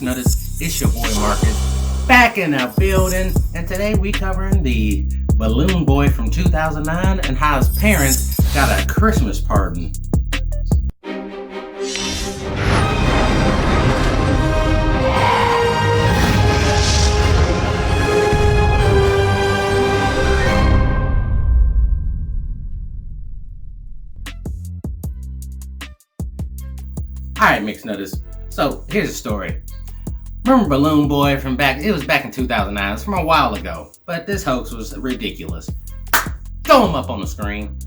Nutters, it's your boy Marcus, back in the building, and today we covering the balloon boy from 2009 and how his parents got a Christmas pardon. Alright, Mixed Nutters. So, here's the story. Remember Balloon Boy from back in 2009. It's from a while ago. But this hoax was ridiculous. Throw him up on the screen.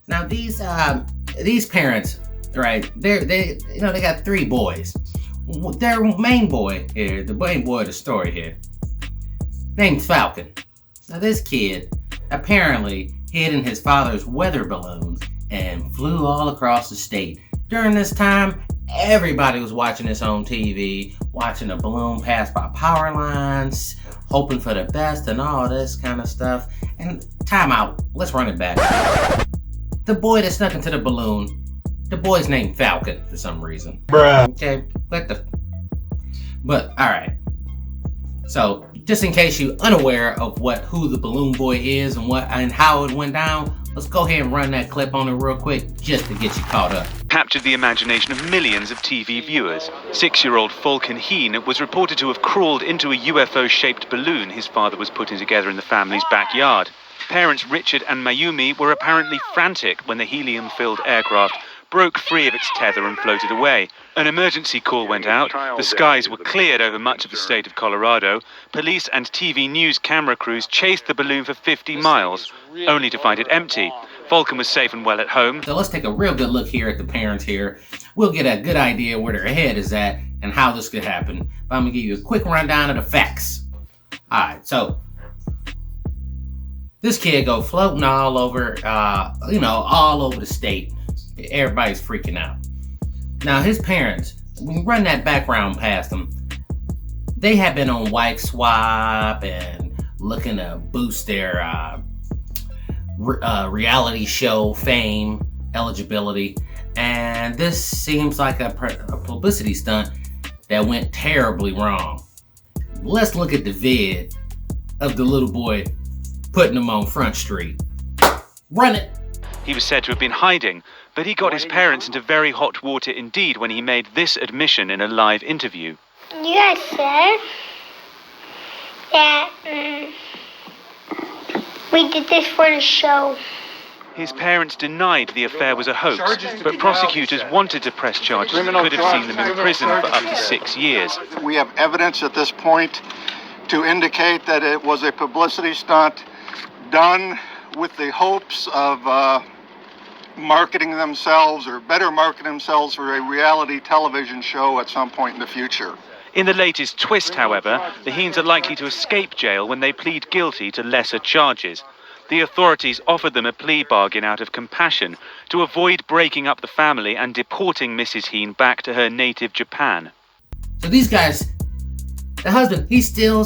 Now, these parents, right, they got three boys. Their main boy here, the main boy of the story here, named Falcon. Now, this kid apparently hid in his father's weather balloon and flew all across the state. During this time, everybody was watching this on TV, watching a balloon pass by power lines, hoping for the best and all this kind of stuff. And time out, let's run it back. The boy that snuck into the balloon, the boy's named Falcon for some reason. Bruh. Okay, but alright. So, just in case you're unaware of who the balloon boy is and how it went down, let's go ahead and run that clip on it real quick just to get you caught up. Captured the imagination of millions of TV viewers. 6-year-old Falcon Heen was reported to have crawled into a UFO-shaped balloon his father was putting together in the family's backyard. Parents Richard and Mayumi were apparently frantic when the helium-filled aircraft broke free of its tether and floated away. An emergency call went out. The skies were cleared over much of the state of Colorado. Police and TV news camera crews chased the balloon for 50 miles, only to find it empty. Falcon was safe and well at home. So let's take a real good look here at the parents here. We'll get a good idea where their head is at and how this could happen. But I'm going to give you a quick rundown of the facts. Alright, so this kid go floating all over, all over the state. Everybody's freaking out. Now his parents, when you run that background past them, they have been on Wife Swap and looking to boost their reality show fame, eligibility, and this seems like a publicity stunt that went terribly wrong. Let's look at the vid of the little boy putting them on Front Street. Run it! He was said to have been hiding, but he got his parents into very hot water indeed when he made this admission in a live interview. You guys said that we did this for the show. His parents denied the affair was a hoax, but prosecutors wanted to press charges that could have seen them in prison for up to 6 years. We have evidence at this point to indicate that it was a publicity stunt done with the hopes of marketing themselves or better market themselves for a reality television show at some point in the future. In the latest twist, however, the Heens are likely to escape jail when they plead guilty to lesser charges. The authorities offered them a plea bargain out of compassion to avoid breaking up the family and deporting Mrs. Heen back to her native Japan. So these guys, the husband is still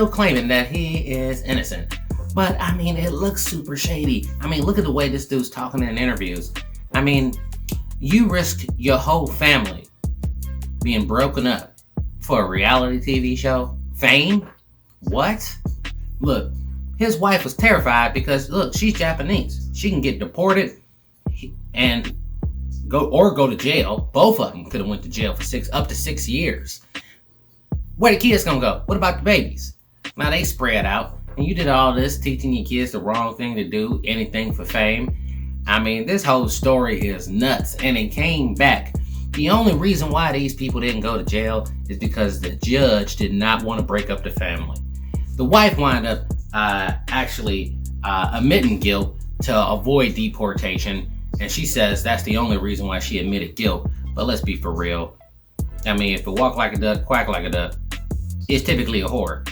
claiming that he is innocent. But, I mean, it looks super shady. I mean, look at the way this dude's talking in interviews. I mean, you risk your whole family being broken up for a reality TV show? Fame? What? Look, his wife was terrified because, look, she's Japanese. She can get deported and go to jail. Both of them could have went to jail for up to 6 years. Where the kids gonna go? What about the babies? Now they spread out. And you did all this teaching your kids the wrong thing to do, anything for fame. I mean, this whole story is nuts, and it came back. The only reason why these people didn't go to jail is because the judge did not want to break up the family. The wife wound up admitting guilt to avoid deportation, and she says that's the only reason why she admitted guilt. But let's be for real. I mean, if it walk like a duck, quack like a duck, it's typically a whore.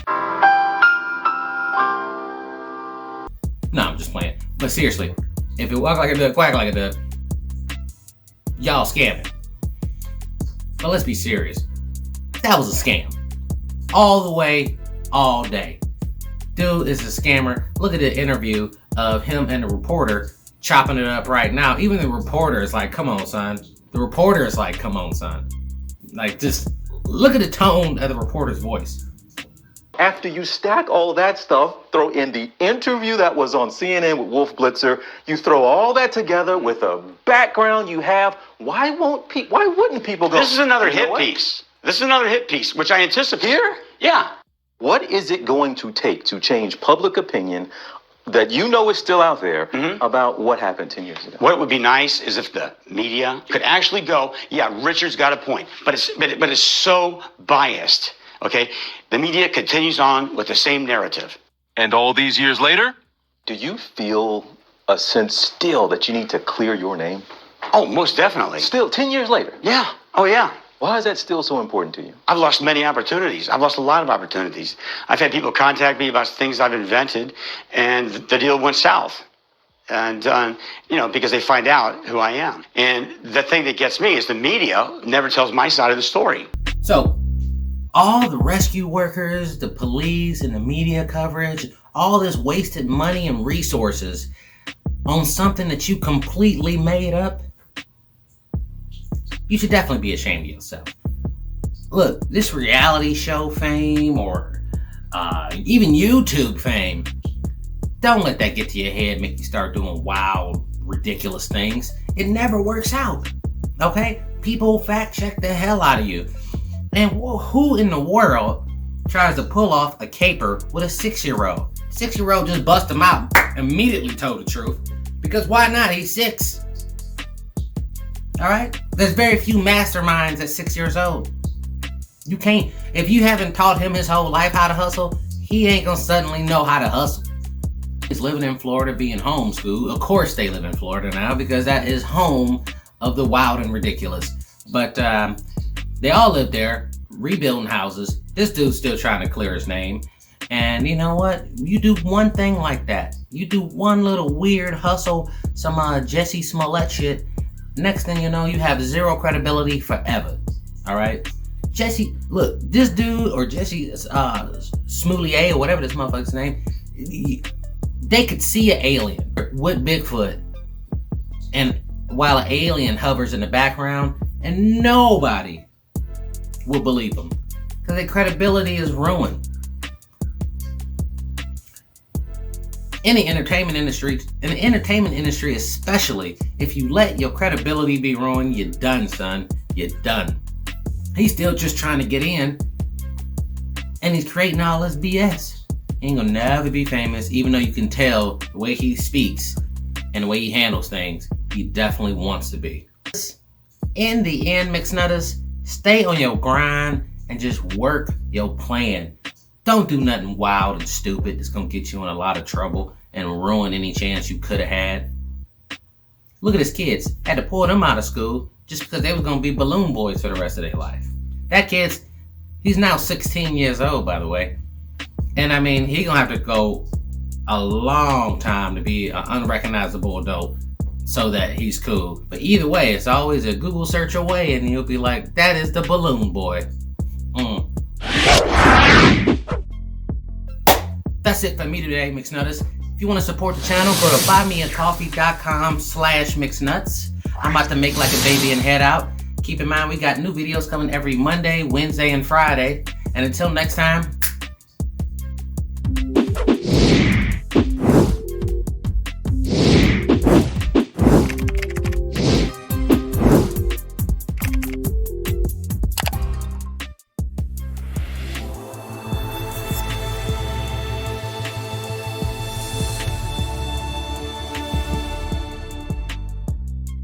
No, I'm just playing. But seriously, if it walk like a duck, quack like a duck, y'all scamming. But let's be serious. That was a scam. All the way, all day. Dude is a scammer. Look at the interview of him and the reporter chopping it up right now. Even the reporter is like, come on, son. The reporter is like, come on, son. Like, just Look at the tone of the reporter's voice. After you stack all that stuff, throw in the interview that was on CNN with Wolf Blitzer, you throw all that together with a background you have, why wouldn't people go? This is another "You know hit what? piece. This is another hit piece, which I anticipate. Here? Yeah. What is it going to take to change public opinion that you know is still out there about what happened 10 years ago? What would be nice is if the media could actually go, yeah, Richard's got a point, but it's so biased. Okay, the media continues on with the same narrative. And all these years later? Do you feel a sense still that you need to clear your name? Oh, most definitely. Still, 10 years later? Yeah. Oh, yeah. Why is that still so important to you? I've lost many opportunities. I've lost a lot of opportunities. I've had people contact me about things I've invented, and the deal went south. And, because they find out who I am. And the thing that gets me is the media never tells my side of the story. So, all the rescue workers, the police, and the media coverage, all this wasted money and resources on something that you completely made up, you should definitely be ashamed of yourself. Look, this reality show fame or even YouTube fame, don't let that get to your head, make you start doing wild, ridiculous things. It never works out, okay? People fact check the hell out of you. And who in the world tries to pull off a caper with a 6-year-old? 6-year-old just bust him out, immediately told the truth. Because why not? He's 6. All right? There's very few masterminds at 6 years old. You can't, if you haven't taught him his whole life how to hustle, he ain't gonna suddenly know how to hustle. He's living in Florida, being homeschooled. Of course they live in Florida now because that is home of the wild and ridiculous. But they all live there, rebuilding houses. This dude's still trying to clear his name. And you know what? You do one thing like that. You do one little weird hustle, some Jesse Smollett shit. Next thing you know, you have zero credibility forever. All right? Jesse, look, this dude or Jesse Smollett or whatever this motherfucker's name, they could see an alien with Bigfoot. And while an alien hovers in the background, and nobody will believe them because their credibility is ruined. In the entertainment industry especially, if you let your credibility be ruined, you're done, son. You're done. He's still just trying to get in, and he's creating all this BS. He ain't gonna never be famous, even though you can tell the way he speaks and the way he handles things, he definitely wants to be. In the end, McSnutters, stay on your grind and just work your plan. Don't do nothing wild and stupid that's gonna get you in a lot of trouble and ruin any chance you could have had. Look at his kids. Had to pull them out of school just because they was gonna be balloon boys for the rest of their life. That he's now 16 years old, by the way. And I mean, he gonna have to go a long time to be an unrecognizable adult so that he's cool. But either way, it's always a Google search away and you'll be like, that is the balloon boy. That's it for me today, McSnutters. If you want to support the channel, go to buymeacoffee.com/mixnuts. I'm about to make like a baby and head out. Keep in mind, we got new videos coming every Monday, Wednesday, and Friday. And until next time,